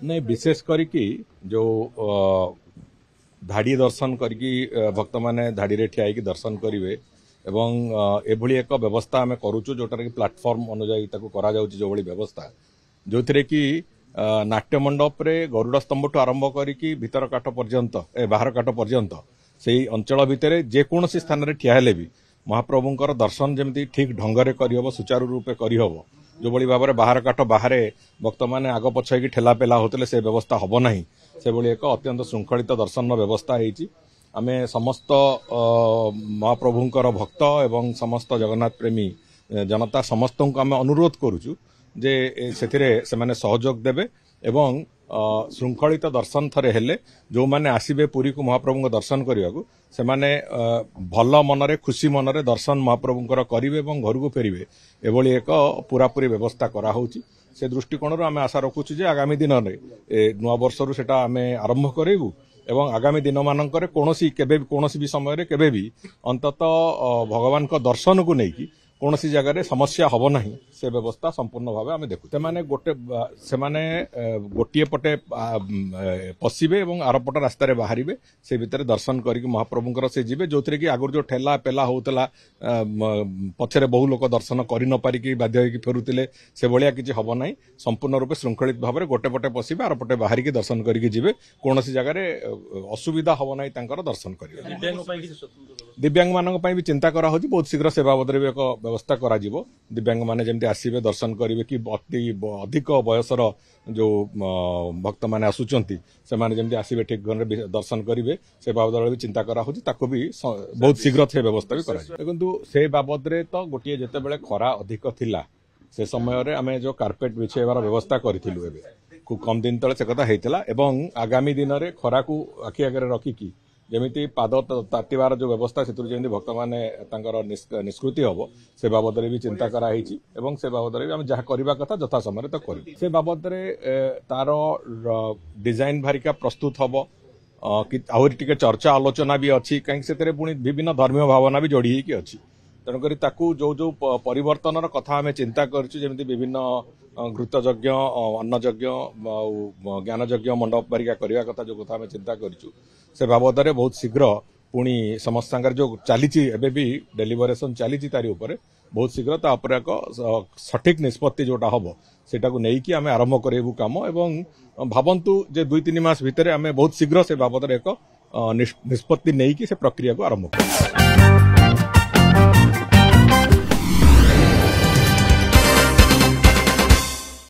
नहीं विशेष करिकी जो धाड़ी दर्शन करके भक्त माने धाड़ी रे ठिया दर्शन करेंगे एवं एभली एक व्यवस्था आम करुचु जोटार कि प्लाटफर्म अनुजाई करा जो भली व्यवस्था जो थे कि नाट्य मंडप रे गरुड़ स्तंभ ठू आरंभ करी भीतर काठ पर्यंत बाहर काठ पर्यंत से अंचल भितर जेकोसी स्थान रे ठिया हेले भी महाप्रभुंकर दर्शन जमी ठीक ढंग से करहब सुचारू रूपे करहब जो भली भाव में बाहर काठ बाहर भक्त मैंने आग पछ की ठेला पेला होते से व्यवस्था हम ना से भली एक अत्यंत श्रृंखलित दर्शन व्यवस्था होती आम समस्त महाप्रभुंकर भक्त एवं समस्त जगन्नाथ प्रेमी जनता समस्त को आम अनुरोध करुचु जे से माने सहयोग देवे एवं श्रृंखलित दर्शन थरे हेले जो माने आसीबे पुरी को महाप्रभु दर्शन करने को से माने भल मनरे खुशी मनरे दर्शन महाप्रभुंकर करिवे एवं घर को फेरिवे एभली एक पूरापूरी व्यवस्था करा होची से दृष्टिकोण आम आशा रखुचु जे आगामी दिन में नुआ वर्षरु सेटा आम आरंभ करेबु एवं आगामी दिन मानकर कौनसी भी समय केबे भी अंततः भगवान को दर्शन को लेकिन कौन सी जगह समस्या हम ना से व्यवस्था संपूर्ण भाव आम देखु से गोटे पटे पशिबे और आरपट रास्तार बाहर से भितर दर्शन करके महाप्रभुंकर से जीवे जो थे कि आगुरी जो ठेला पेला होता पछरे बहु लोक दर्शन कर न पारिकी बाध्य होइकी फेरुतिले से भलिया किछि हब नाही संपूर्ण रूपे श्रृंखलित भाव में गोटे पटे पशिबे आरपटे बाहर की दर्शन करके जीवे कौन सी जगह असुविधा हम ना दर्शन करेंगे दिव्यांग मानक भी चिंता करा होची बहुत शीघ्र से बाबद रे एक व्यवस्था करा जिवो दिव्यांग माने जेमती आसीबे दर्शन करिवे कि अधिक बयसर जो भक्त माने आसुचंती से माने जेमती आसीबे ठीक घर दर्शन करिवे से बाबद रे भी चिंता करा होची ताको भी बहुत शीघ्र से व्यवस्था भी करा जिवो देखंतु से बाबद रे तो गोटे जेते बेले खरा अधिक थिला से समय रे आमे जो कार्पेट बिछेबार व्यवस्था करिथिलु एबे खूब कम दिन तले से कथा हेतिला एवं आगामी दिन रे खरा को आखि आगे रखिकी जमीती पाद तातिबार जो व्यवस्था से भक्त मैंने निष्कृति हम से बाबद भी चिंता कराई एवं से बाबद भी आम जहाँ करवा कथा यथा समय तो कर से बाबद तार डिजाइन भारिका प्रस्तुत हम कि आहरी टिके चर्चा आलोचना भी अच्छी कहीं से पुणी विभिन्न धर्मीय भावना भी जोड़ी होगी अच्छी तेणुक जो जो परिवर्तन कथा आम चिंता करमी विभिन्न घृतयज्ञ अन्नयज्ञ ज्ञानयज्ञ मंडप बारिका करने कथा जो कथा आम चिंता करूँ से बाबद बहुत शीघ्र पुणी समस्त सांगे जो चली भी डेलीवरेशन चली तारी उपर बहुत शीघ्र तापर एक सठिक निष्पत्ति जोटा हम सेटा को नहीं कि आम आरंभ करेबू काम एवं भावंतु जे 2-3 मास भितर आम बहुत शीघ्र से बाबद एक निष्पत्ति नहीं कि से प्रक्रिया को आरंभ कर